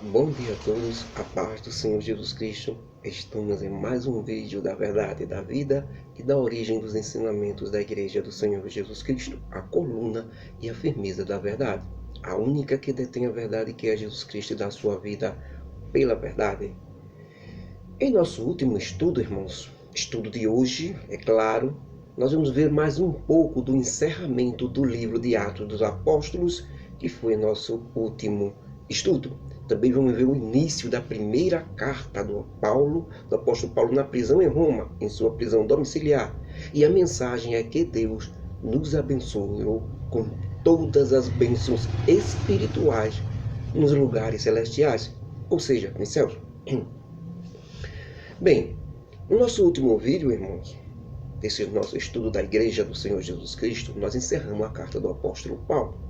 Bom dia a todos, a paz do Senhor Jesus Cristo. Estamos em mais um vídeo da verdade, da vida e da origem dos ensinamentos da Igreja do Senhor Jesus Cristo, a coluna e a firmeza da verdade, a única que detém a verdade, que é Jesus Cristo, e dá sua vida pela verdade. Em nosso último estudo, irmãos, estudo de hoje, é claro, nós vamos ver mais um pouco do encerramento do livro de Atos dos Apóstolos, que foi nosso último estudo. Também vamos ver o início da primeira carta do apóstolo Paulo na prisão em Roma, em sua prisão domiciliar. E a mensagem é que Deus nos abençoou com todas as bênçãos espirituais nos lugares celestiais, ou seja, nos céus. Bem, no nosso último vídeo, irmãos, desse nosso estudo da Igreja do Senhor Jesus Cristo, nós encerramos a carta do apóstolo Paulo.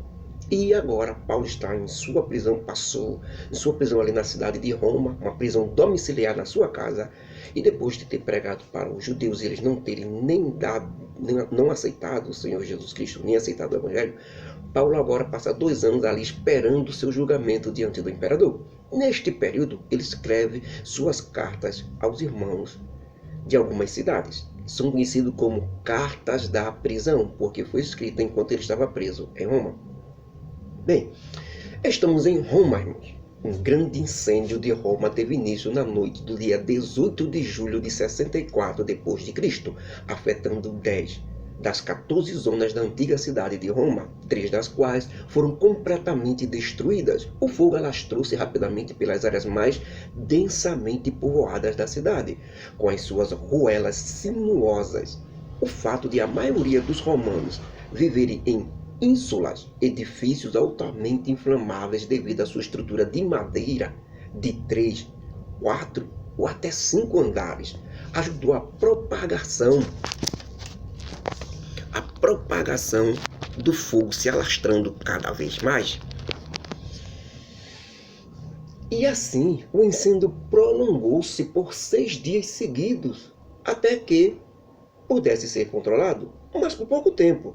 E agora Paulo está em sua prisão, passou em sua prisão ali na cidade de Roma, uma prisão domiciliar na sua casa, e depois de ter pregado para os judeus e eles não terem não aceitado o Senhor Jesus Cristo, nem aceitado o Evangelho, Paulo agora passa 2 anos ali esperando o seu julgamento diante do imperador. Neste período, ele escreve suas cartas aos irmãos de algumas cidades. São conhecidos como cartas da prisão, porque foi escrita enquanto ele estava preso em Roma. Bem, estamos em Roma, irmãos. Um grande incêndio de Roma teve início na noite do dia 18 de julho de 64 d.C., afetando 10 das 14 zonas da antiga cidade de Roma, 3 das quais foram completamente destruídas. O fogo alastrou-se rapidamente pelas áreas mais densamente povoadas da cidade, com as suas ruelas sinuosas. O fato de a maioria dos romanos viverem em ínsulas, edifícios altamente inflamáveis devido à sua estrutura de madeira de 3, 4 ou até 5 andares, ajudou a propagação do fogo se alastrando cada vez mais. E assim, o incêndio prolongou-se por 6 dias seguidos, até que pudesse ser controlado, mas por pouco tempo,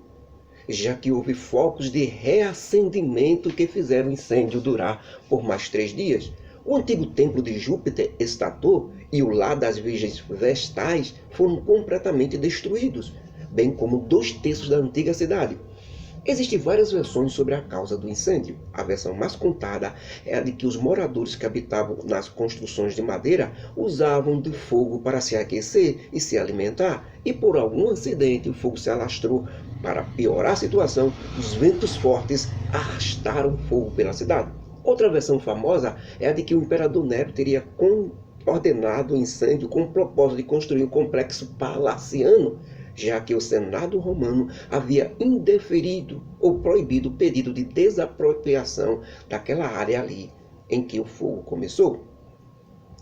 já que houve focos de reacendimento que fizeram o incêndio durar por mais 3 dias. O antigo templo de Júpiter Estator e o lar das Virgens Vestais foram completamente destruídos, bem como 2/3 da antiga cidade. Existem várias versões sobre a causa do incêndio. A versão mais contada é a de que os moradores que habitavam nas construções de madeira usavam do fogo para se aquecer e se alimentar, e por algum acidente o fogo se alastrou. Para piorar a situação, os ventos fortes arrastaram fogo pela cidade. Outra versão famosa é a de que o imperador Nero teria ordenado o incêndio com o propósito de construir um complexo palaciano, já que o Senado romano havia indeferido ou proibido o pedido de desapropriação daquela área ali em que o fogo começou,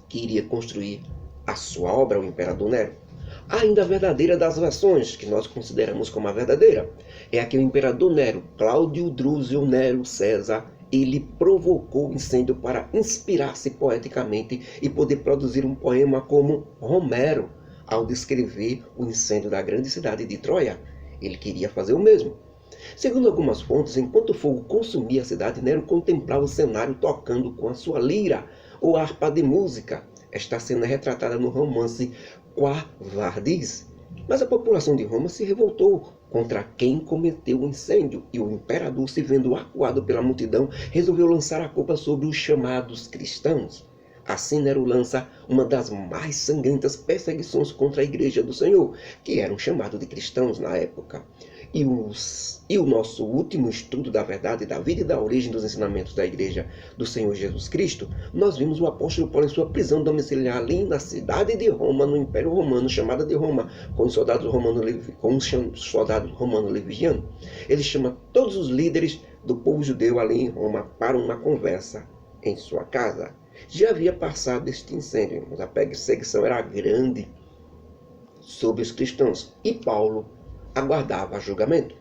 que iria construir a sua obra, o imperador Nero. Ainda a verdadeira das versões, que nós consideramos como a verdadeira, é a que o imperador Nero, Cláudio Druzio Nero César, ele provocou o incêndio para inspirar-se poeticamente e poder produzir um poema como Homero, ao descrever o incêndio da grande cidade de Troia. Ele queria fazer o mesmo. Segundo algumas fontes, enquanto o fogo consumia a cidade, Nero contemplava o cenário tocando com a sua lira ou harpa de música. Esta cena é retratada no romance Quo Vadis. Mas a população de Roma se revoltou contra quem cometeu o incêndio, e o imperador, se vendo acuado pela multidão, resolveu lançar a culpa sobre os chamados cristãos. Assim, Nero lança uma das mais sangrentas perseguições contra a Igreja do Senhor, que eram chamados de cristãos na época. E o nosso último estudo da verdade, da vida e da origem dos ensinamentos da Igreja do Senhor Jesus Cristo, nós vimos o apóstolo Paulo em sua prisão domiciliar ali na cidade de Roma, no Império Romano, chamada de Roma, com os soldados romanos levigianos. Ele chama todos os líderes do povo judeu ali em Roma para uma conversa em sua casa. Já havia passado este incêndio, irmãos. A perseguição era grande sobre os cristãos e Paulo aguardava julgamento.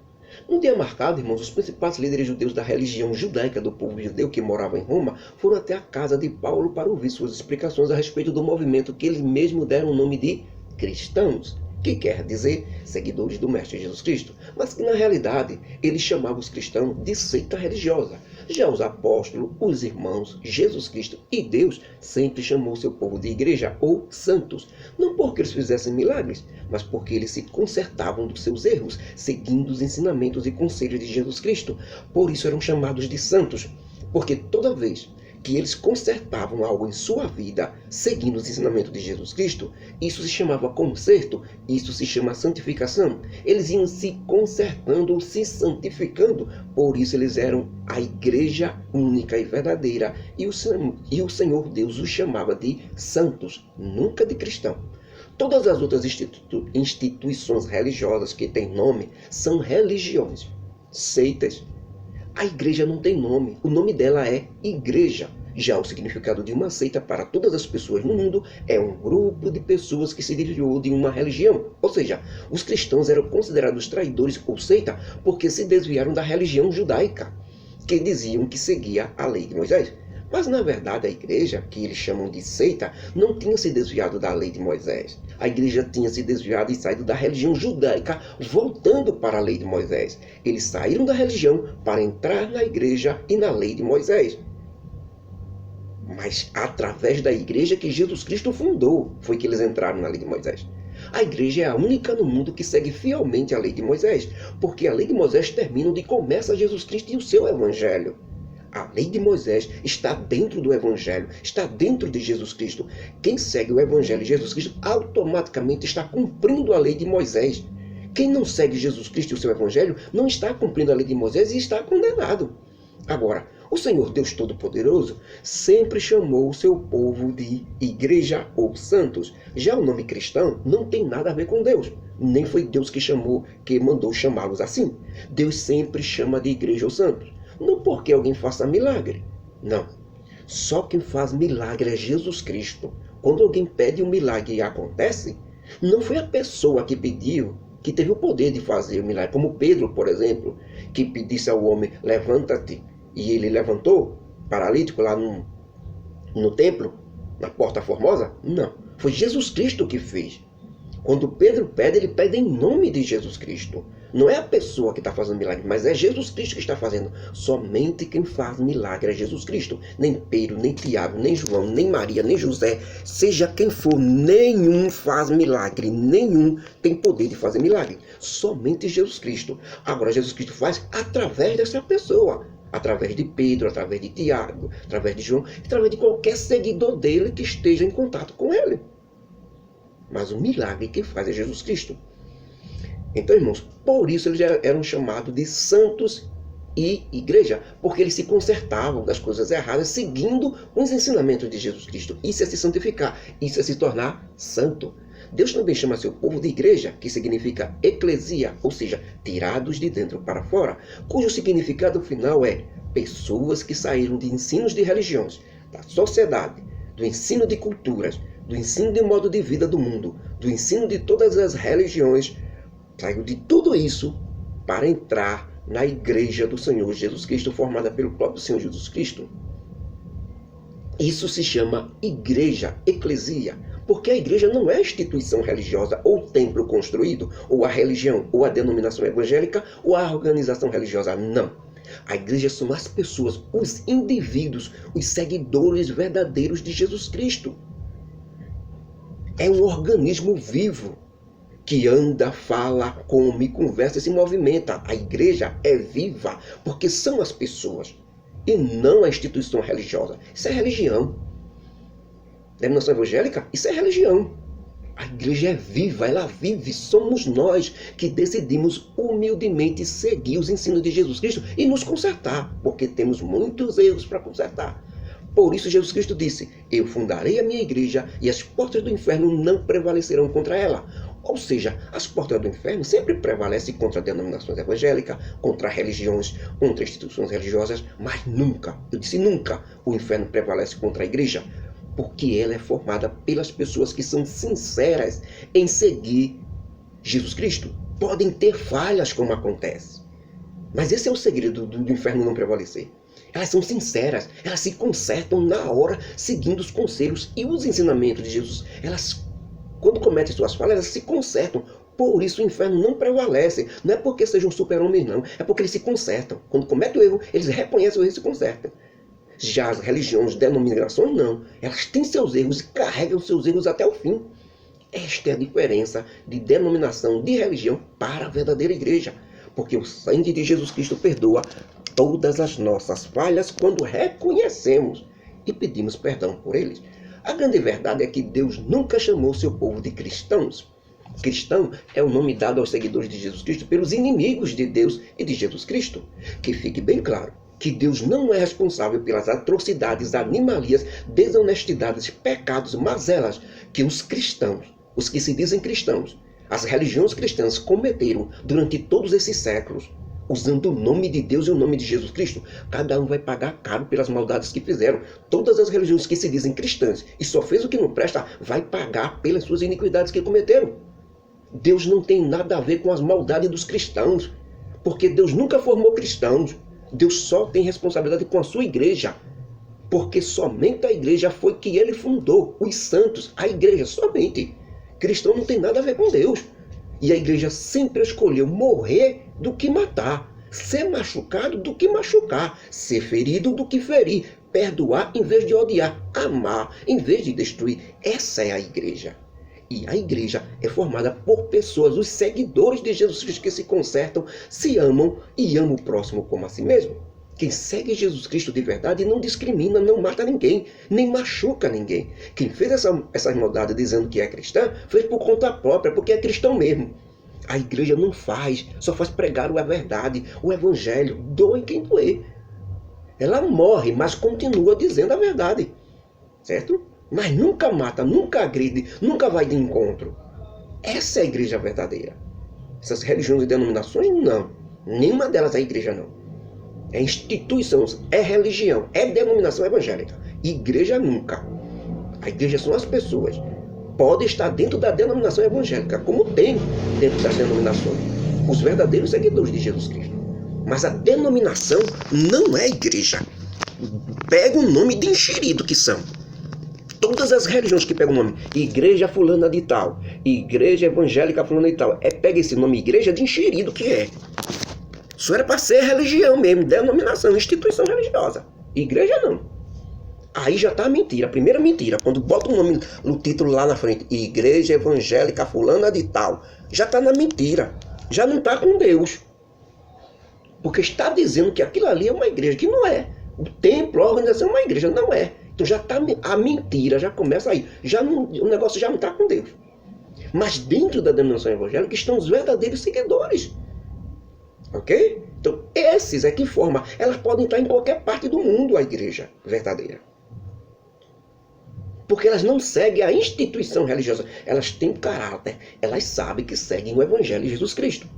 No dia marcado, irmãos, os principais líderes judeus da religião judaica do povo judeu que morava em Roma foram até a casa de Paulo para ouvir suas explicações a respeito do movimento que eles mesmos deram o nome de cristãos, que quer dizer seguidores do Mestre Jesus Cristo, mas que na realidade ele chamava os cristãos de seita religiosa, Já os apóstolos, os irmãos, Jesus Cristo e Deus sempre chamou seu povo de igreja ou santos, não porque eles fizessem milagres, mas porque eles se consertavam dos seus erros, seguindo os ensinamentos e conselhos de Jesus Cristo. Por isso eram chamados de santos, porque toda vez que eles consertavam algo em sua vida, seguindo os ensinamentos de Jesus Cristo, isso se chamava conserto, isso se chama santificação. Eles iam se consertando, se santificando, por isso eles eram a igreja única e verdadeira, e o Senhor Deus os chamava de santos, nunca de cristão. Todas as outras instituições religiosas que têm nome são religiões, seitas. A igreja não tem nome, o nome dela é igreja. Já o significado de uma seita para todas as pessoas no mundo é um grupo de pessoas que se desviou de uma religião. Ou seja, os cristãos eram considerados traidores ou seita porque se desviaram da religião judaica, que diziam que seguia a lei de Moisés. Mas na verdade a igreja, que eles chamam de seita, não tinha se desviado da lei de Moisés. A igreja tinha se desviado e saído da religião judaica, voltando para a lei de Moisés. Eles saíram da religião para entrar na igreja e na lei de Moisés. Mas através da igreja que Jesus Cristo fundou, foi que eles entraram na lei de Moisés. A igreja é a única no mundo que segue fielmente a lei de Moisés, porque a lei de Moisés termina onde começa Jesus Cristo e o seu evangelho. A lei de Moisés está dentro do Evangelho, está dentro de Jesus Cristo. Quem segue o Evangelho de Jesus Cristo automaticamente está cumprindo a lei de Moisés. Quem não segue Jesus Cristo e o seu Evangelho não está cumprindo a lei de Moisés e está condenado. Agora, o Senhor Deus Todo-Poderoso sempre chamou o seu povo de igreja ou santos. Já o nome cristão não tem nada a ver com Deus. Nem foi Deus que mandou chamá-los assim. Deus sempre chama de igreja ou santos. Não porque alguém faça milagre. Não. Só quem faz milagre é Jesus Cristo. Quando alguém pede um milagre e acontece, não foi a pessoa que pediu que teve o poder de fazer o milagre. Como Pedro, por exemplo, que pedisse ao homem, levanta-te. E ele levantou, paralítico lá no templo, na Porta Formosa. Não. Foi Jesus Cristo que fez. Quando Pedro pede, ele pede em nome de Jesus Cristo. Não é a pessoa que está fazendo milagre, mas é Jesus Cristo que está fazendo. Somente quem faz milagre é Jesus Cristo. Nem Pedro, nem Tiago, nem João, nem Maria, nem José, seja quem for, nenhum faz milagre, nenhum tem poder de fazer milagre. Somente Jesus Cristo. Agora, Jesus Cristo faz através dessa pessoa. Através de Pedro, através de Tiago, através de João, através de qualquer seguidor dele que esteja em contato com ele. Mas o milagre quem faz é Jesus Cristo. Então, irmãos, por isso eles eram chamados de santos e igreja, porque eles se consertavam das coisas erradas, seguindo os ensinamentos de Jesus Cristo. Isso é se santificar, isso é se tornar santo. Deus também chama seu povo de igreja, que significa eclesia, ou seja, tirados de dentro para fora, cujo significado final é pessoas que saíram de ensinos de religiões, da sociedade, do ensino de culturas, do ensino de modo de vida do mundo, do ensino de todas as religiões, saiu de tudo isso para entrar na igreja do Senhor Jesus Cristo, formada pelo próprio Senhor Jesus Cristo. Isso se chama igreja, eclesia, porque a igreja não é a instituição religiosa ou templo construído, ou a religião, ou a denominação evangélica, ou a organização religiosa, não. A igreja são as pessoas, os indivíduos, os seguidores verdadeiros de Jesus Cristo. É um organismo vivo que anda, fala, come, conversa e se movimenta. A igreja é viva porque são as pessoas e não a instituição religiosa. Isso é religião. Denominação evangélica, isso é religião. A igreja é viva, ela vive. Somos nós que decidimos humildemente seguir os ensinos de Jesus Cristo e nos consertar, porque temos muitos erros para consertar. Por isso Jesus Cristo disse, eu fundarei a minha igreja e as portas do inferno não prevalecerão contra ela. Ou seja, as portas do inferno sempre prevalecem contra denominações evangélicas, contra religiões, contra instituições religiosas, mas nunca, eu disse nunca, o inferno prevalece contra a igreja, porque ela é formada pelas pessoas que são sinceras em seguir Jesus Cristo. Podem ter falhas, como acontece, mas esse é o segredo do inferno não prevalecer. Elas são sinceras, elas se consertam na hora, seguindo os conselhos e os ensinamentos de Jesus. Elas, quando cometem suas falhas, elas se consertam. Por isso o inferno não prevalece. Não é porque sejam super-homens, não. É porque eles se consertam. Quando cometem o erro, eles reconhecem o erro e se consertam. Já as religiões, denominações, não. Elas têm seus erros e carregam seus erros até o fim. Esta é a diferença de denominação, de religião para a verdadeira igreja. Porque o sangue de Jesus Cristo perdoa todas as nossas falhas quando reconhecemos e pedimos perdão por eles. A grande verdade é que Deus nunca chamou seu povo de cristãos. Cristão é o nome dado aos seguidores de Jesus Cristo pelos inimigos de Deus e de Jesus Cristo. Que fique bem claro que Deus não é responsável pelas atrocidades, animalias, desonestidades, pecados, mazelas que os cristãos, os que se dizem cristãos, as religiões cristãs cometeram durante todos esses séculos, usando o nome de Deus e o nome de Jesus Cristo. Cada um vai pagar caro pelas maldades que fizeram. Todas as religiões que se dizem cristãs e só fez o que não presta, vai pagar pelas suas iniquidades que cometeram. Deus não tem nada a ver com as maldades dos cristãos, porque Deus nunca formou cristãos. Deus só tem responsabilidade com a sua igreja, porque somente a igreja foi que ele fundou, os santos, a igreja somente. Cristão não tem nada a ver com Deus. E a igreja sempre escolheu morrer do que matar, ser machucado do que machucar, ser ferido do que ferir, perdoar em vez de odiar, amar em vez de destruir. Essa é a igreja. E a igreja é formada por pessoas, os seguidores de Jesus Cristo que se consertam, se amam e amam o próximo como a si mesmo. Quem segue Jesus Cristo de verdade não discrimina, não mata ninguém, nem machuca ninguém. Quem fez essa maldade dizendo que é cristã, fez por conta própria, porque é cristão mesmo. A igreja não faz, só faz pregar a verdade, o evangelho, doe quem doer. Ela morre, mas continua dizendo a verdade, certo? Mas nunca mata, nunca agride, nunca vai de encontro. Essa é a igreja verdadeira. Essas religiões e denominações, não. Nenhuma delas é a igreja, não. É instituição, é religião, é denominação evangélica. Igreja nunca. A igreja são as pessoas. Pode estar dentro da denominação evangélica, como tem dentro das denominações os verdadeiros seguidores de Jesus Cristo. Mas a denominação não é igreja. Pega o nome de enxerido que são. Todas as religiões que pegam o nome igreja fulana de tal, igreja evangélica fulana de tal, pega esse nome igreja de enxerido que é. Isso era para ser religião mesmo, denominação, instituição religiosa. Igreja não. Aí já está a mentira, a primeira mentira. Quando bota o nome no título lá na frente, igreja evangélica fulana de tal, já está na mentira. Já não está com Deus. Porque está dizendo que aquilo ali é uma igreja, que não é. O templo, a organização é uma igreja, não é. Então já está a mentira, já começa aí. O negócio já não está com Deus. Mas dentro da denominação evangélica estão os verdadeiros seguidores. Ok? Então esses é que formam. Elas podem estar em qualquer parte do mundo, a igreja verdadeira. Porque elas não seguem a instituição religiosa. Elas têm caráter. Elas sabem que seguem o evangelho de Jesus Cristo.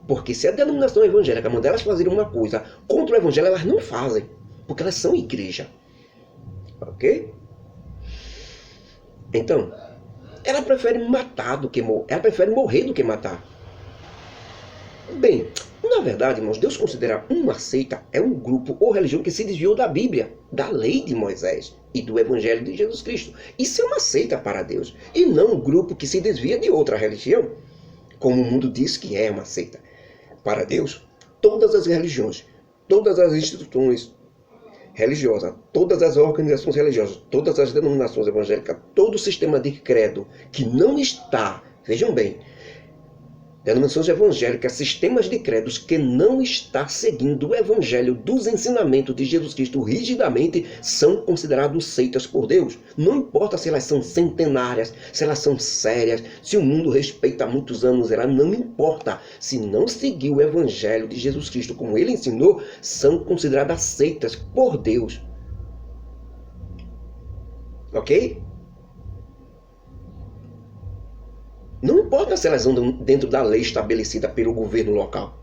Porque se a denominação evangélica mandar elas fazerem uma coisa contra o evangelho, elas não fazem. Porque elas são igreja. Ok? Então, ela prefere matar do que morrer. Ela prefere morrer do que matar. Bem, na verdade, irmãos, Deus considera uma seita é um grupo ou religião que se desviou da Bíblia, da lei de Moisés e do Evangelho de Jesus Cristo. Isso é uma seita para Deus. E não um grupo que se desvia de outra religião, como o mundo diz que é uma seita. Para Deus, todas as religiões, todas as instituições religiosas, todas as organizações religiosas, todas as denominações evangélicas, todo o sistema de credo que não está, vejam bem, denominações evangélicas, sistemas de credos que não está seguindo o evangelho dos ensinamentos de Jesus Cristo rigidamente, são considerados seitas por Deus. Não importa se elas são centenárias, se elas são sérias, se o mundo respeita há muitos anos, ela não importa. Se não seguir o evangelho de Jesus Cristo como ele ensinou, são consideradas seitas por Deus. Ok? Não importa se elas andam dentro da lei estabelecida pelo governo local.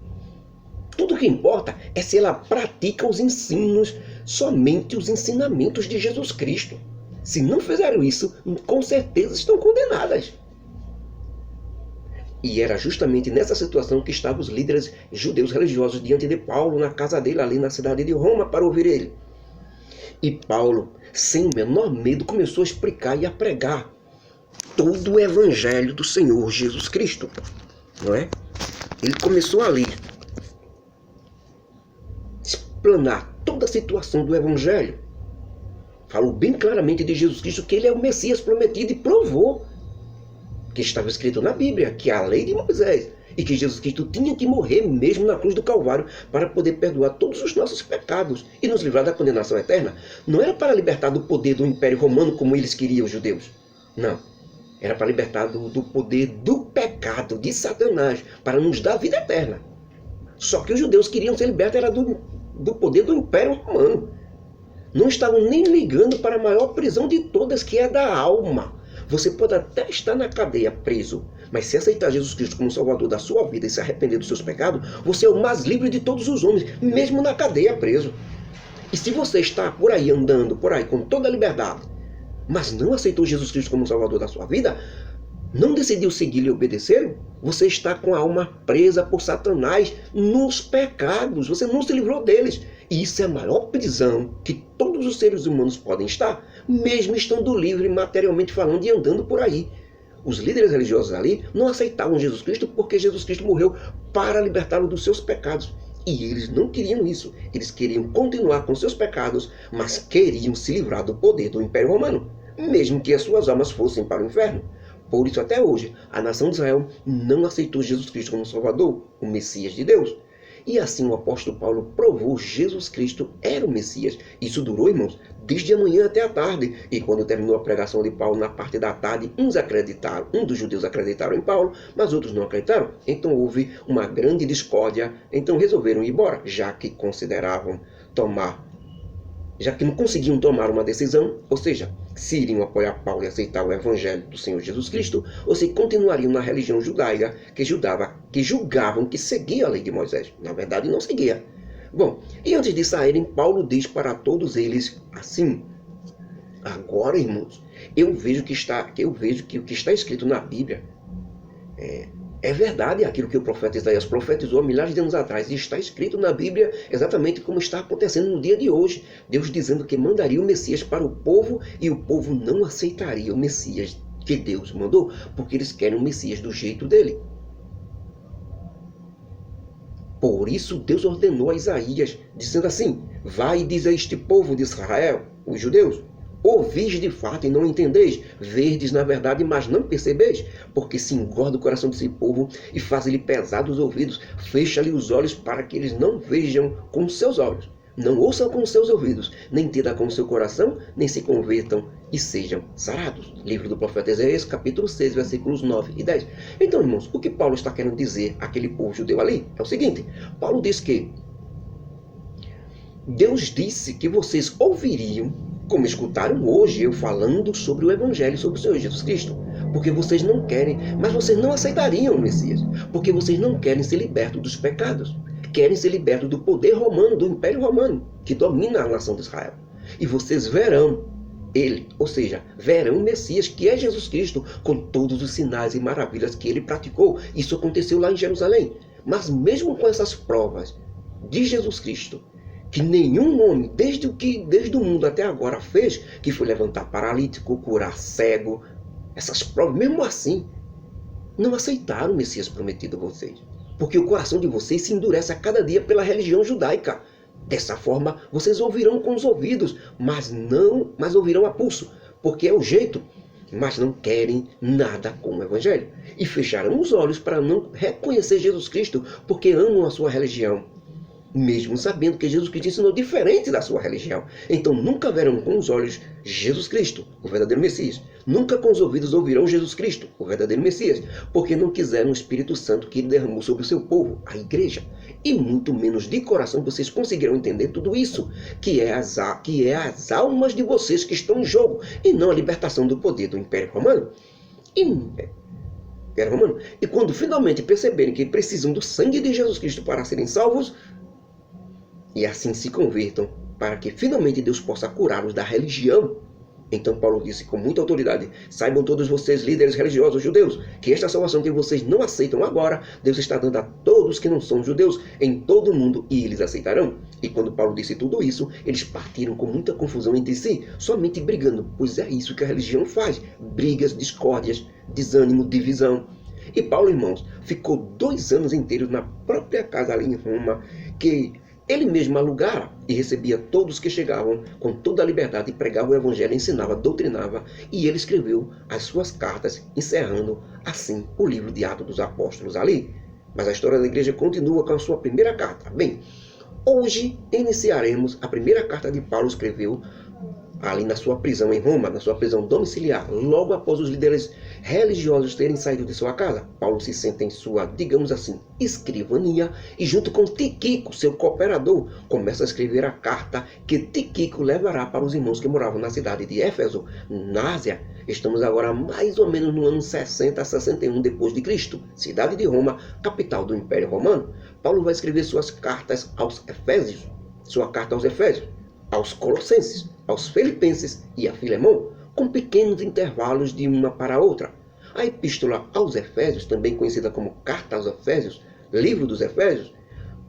Tudo o que importa é se ela pratica os ensinos, somente os ensinamentos de Jesus Cristo. Se não fizeram isso, com certeza estão condenadas. E era justamente nessa situação que estavam os líderes judeus religiosos diante de Paulo, na casa dele, ali na cidade de Roma, para ouvir ele. E Paulo, sem o menor medo, começou a explicar e a pregar todo o evangelho do Senhor Jesus Cristo, não é? Ele começou ali explanar toda a situação do evangelho. Falou bem claramente de Jesus Cristo, que ele é o Messias prometido, e provou que estava escrito na Bíblia, que é a lei de Moisés, e que Jesus Cristo tinha que morrer mesmo na cruz do Calvário para poder perdoar todos os nossos pecados e nos livrar da condenação eterna. Não era para libertar do poder do Império Romano como eles queriam, os judeus. Não. Era para libertar do poder do pecado, de Satanás, para nos dar a vida eterna. Só que os judeus queriam ser libertos era do poder do Império Romano. Não estavam nem ligando para a maior prisão de todas, que é da alma. Você pode até estar na cadeia preso, mas se aceitar Jesus Cristo como Salvador da sua vida e se arrepender dos seus pecados, você é o mais livre de todos os homens, mesmo na cadeia preso. E se você está por aí andando, por aí com toda a liberdade, mas não aceitou Jesus Cristo como Salvador da sua vida, não decidiu segui-lo e obedecer, você está com a alma presa por Satanás nos pecados. Você não se livrou deles. E isso é a maior prisão que todos os seres humanos podem estar, mesmo estando livre materialmente falando e andando por aí. Os líderes religiosos ali não aceitavam Jesus Cristo porque Jesus Cristo morreu para libertá-lo dos seus pecados. E eles não queriam isso. Eles queriam continuar com seus pecados, mas queriam se livrar do poder do Império Romano, mesmo que as suas almas fossem para o inferno. Por isso, até hoje, a nação de Israel não aceitou Jesus Cristo como Salvador, o Messias de Deus. E assim o apóstolo Paulo provou Jesus Cristo era o Messias. Isso durou, irmãos, desde a manhã até a tarde. E quando terminou a pregação de Paulo, na parte da tarde, uns acreditaram, dos judeus acreditaram em Paulo, mas outros não acreditaram. Então houve uma grande discórdia. Então resolveram ir embora, já que não conseguiam tomar uma decisão, ou seja, se iriam apoiar Paulo e aceitar o evangelho do Senhor Jesus Cristo, ou se continuariam na religião judaica que julgavam que seguia a lei de Moisés. Na verdade, não seguia. Bom, e antes de saírem, Paulo diz para todos eles assim: agora, irmãos, eu vejo que o que está escrito na Bíblia é verdade, aquilo que o profeta Isaías profetizou há milhares de anos atrás. E está escrito na Bíblia exatamente como está acontecendo no dia de hoje. Deus dizendo que mandaria o Messias para o povo e o povo não aceitaria o Messias que Deus mandou, porque eles querem o Messias do jeito dele. Por isso Deus ordenou a Isaías, dizendo assim: vai e diz a este povo de Israel, os judeus: ouvis de fato e não entendeis, verdes na verdade, mas não percebeis, porque se engorda o coração desse povo e faz-lhe pesado os ouvidos, fecha-lhe os olhos para que eles não vejam com os seus olhos, não ouçam com os seus ouvidos, nem entendam com o seu coração, nem se convertam e sejam sarados. Livro do profeta Isaías, capítulo 6, versículos 9 e 10. Então, irmãos, o que Paulo está querendo dizer àquele povo judeu ali é o seguinte: Paulo diz que Deus disse que vocês ouviriam, como escutaram hoje eu falando sobre o Evangelho, sobre o Senhor Jesus Cristo, porque vocês não querem, mas vocês não aceitariam o Messias, porque vocês não querem ser libertos dos pecados, querem ser libertos do poder romano, do Império Romano, que domina a nação de Israel. E vocês verão ele, ou seja, verão o Messias, que é Jesus Cristo, com todos os sinais e maravilhas que ele praticou. Isso aconteceu lá em Jerusalém. Mas mesmo com essas provas de Jesus Cristo, que nenhum homem, desde o mundo até agora fez, que foi levantar paralítico, curar cego, essas provas, mesmo assim, não aceitaram o Messias prometido a vocês. Porque o coração de vocês se endurece a cada dia pela religião judaica. Dessa forma, vocês ouvirão com os ouvidos, mas ouvirão a pulso, porque é o jeito, mas não querem nada com o Evangelho. E fecharão os olhos para não reconhecer Jesus Cristo, porque amam a sua religião, mesmo sabendo que Jesus Cristo ensinou diferente da sua religião. Então nunca verão com os olhos Jesus Cristo, o verdadeiro Messias. Nunca com os ouvidos ouvirão Jesus Cristo, o verdadeiro Messias, porque não quiseram o Espírito Santo que ele derramou sobre o seu povo, a igreja. E muito menos de coração vocês conseguirão entender tudo isso, que é as almas de vocês que estão em jogo, e não a libertação do poder do Império Romano. E quando finalmente perceberem que precisam do sangue de Jesus Cristo para serem salvos, e assim se convertam, para que finalmente Deus possa curá-los da religião Então Paulo disse com muita autoridade: saibam todos vocês, líderes religiosos judeus, que esta salvação que vocês não aceitam agora, Deus está dando a todos que não são judeus em todo o mundo, e eles aceitarão. E quando Paulo disse tudo isso, eles partiram com muita confusão entre si, somente brigando, pois é isso que a religião faz: brigas, discórdias, desânimo, divisão. E Paulo, irmãos, ficou 2 anos inteiros na própria casa ali em Roma, que ele mesmo alugara, e recebia todos que chegavam com toda a liberdade, e pregava o evangelho, ensinava, doutrinava, e ele escreveu as suas cartas, encerrando assim o livro de Atos dos Apóstolos ali. Mas a história da igreja continua com a sua primeira carta. Bem, hoje iniciaremos a primeira carta de Paulo escreveu ali na sua prisão em Roma, na sua prisão domiciliar, logo após os líderes religiosos terem saído de sua casa. Paulo se senta em sua, digamos assim, escrivania, e junto com Tíquico, seu cooperador, começa a escrever a carta que Tíquico levará para os irmãos que moravam na cidade de Éfeso, na Ásia. Estamos agora mais ou menos no ano 60 a 61 depois de Cristo, cidade de Roma, capital do Império Romano. Paulo vai escrever suas cartas aos Efésios, sua carta aos Efésios, aos Colossenses, aos Filipenses e a Filemão, com pequenos intervalos de uma para a outra. A epístola aos Efésios, também conhecida como Carta aos Efésios, Livro dos Efésios,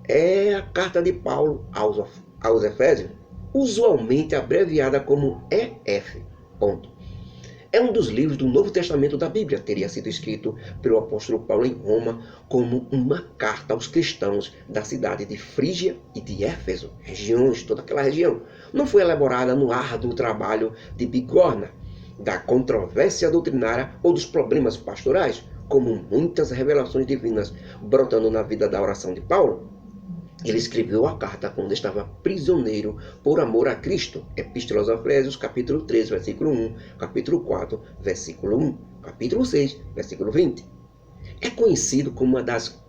é a carta de Paulo aos Efésios, usualmente abreviada como EF. Ponto. É um dos livros do Novo Testamento da Bíblia. Teria sido escrito pelo apóstolo Paulo em Roma como uma carta aos cristãos da cidade de Frígia e de Éfeso, regiões, toda aquela região. Não foi elaborada no árduo trabalho de bigorna, da controvérsia doutrinária ou dos problemas pastorais, como muitas revelações divinas brotando na vida da oração de Paulo. Ele escreveu a carta quando estava prisioneiro por amor a Cristo. Epístola aos Efésios, capítulo 3, versículo 1, capítulo 4, versículo 1, capítulo 6, versículo 20. É conhecido como uma das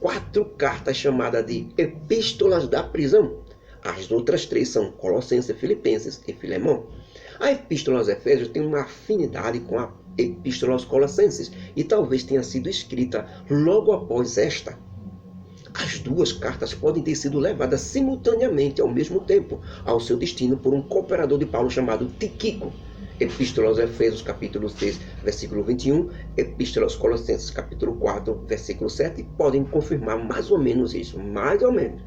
4 cartas chamadas de Epístolas da Prisão. As outras 3 são Colossenses, Filipenses e Filemão. A Epístola aos Efésios tem uma afinidade com a Epístola aos Colossenses e talvez tenha sido escrita logo após esta. As 2 cartas podem ter sido levadas simultaneamente ao mesmo tempo ao seu destino por um cooperador de Paulo chamado Tíquico. Epístola aos Efésios, capítulo 6, versículo 21, Epístola aos Colossenses, capítulo 4, versículo 7, podem confirmar mais ou menos isso, mais ou menos.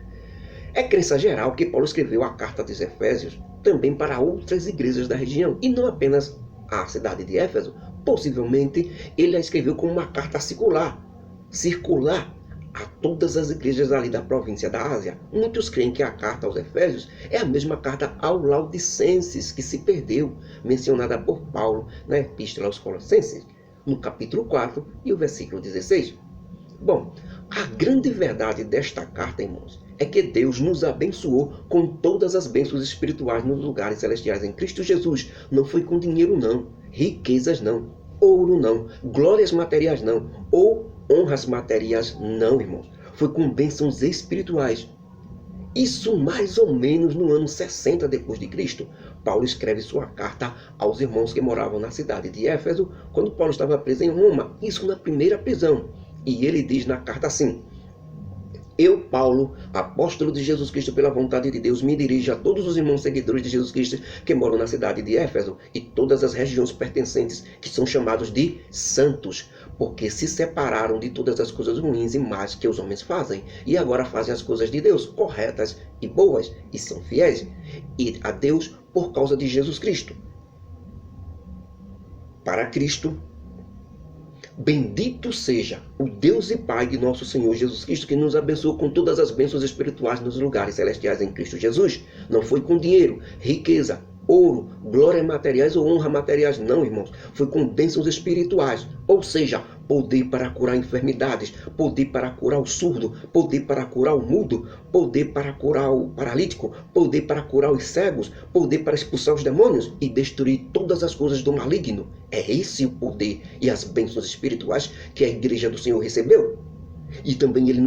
É crença geral que Paulo escreveu a carta dos Efésios também para outras igrejas da região, e não apenas a cidade de Éfeso. Possivelmente, ele a escreveu como uma carta circular a todas as igrejas ali da província da Ásia. Muitos creem que a carta aos Efésios é a mesma carta ao Laodicenses que se perdeu, mencionada por Paulo na Epístola aos Colossenses, no capítulo 4 e o versículo 16. Bom, a grande verdade desta carta, irmãos, é que Deus nos abençoou com todas as bênçãos espirituais nos lugares celestiais em Cristo Jesus. Não foi com dinheiro não, riquezas não, ouro não, glórias materiais não, ou honras materiais não, irmãos. Foi com bênçãos espirituais. Isso mais ou menos no ano 60 depois de Cristo. Paulo escreve sua carta aos irmãos que moravam na cidade de Éfeso, quando Paulo estava preso em Roma, isso na primeira prisão. E ele diz na carta assim: eu, Paulo, apóstolo de Jesus Cristo pela vontade de Deus, me dirijo a todos os irmãos seguidores de Jesus Cristo que moram na cidade de Éfeso e todas as regiões pertencentes, que são chamados de santos, porque se separaram de todas as coisas ruins e más que os homens fazem, e agora fazem as coisas de Deus, corretas e boas, e são fiéis a Deus por causa de Jesus Cristo. Para Cristo, bendito seja o Deus e Pai de nosso Senhor Jesus Cristo, que nos abençoou com todas as bênçãos espirituais nos lugares celestiais em Cristo Jesus. Não foi com dinheiro, riqueza, ouro, glórias materiais ou honra materiais, não, irmãos. Foi com bênçãos espirituais, ou seja, poder para curar enfermidades, poder para curar o surdo, poder para curar o mudo, poder para curar o paralítico, poder para curar os cegos, poder para expulsar os demônios e destruir todas as coisas do maligno. É esse o poder e as bênçãos espirituais que a igreja do Senhor recebeu. E também ele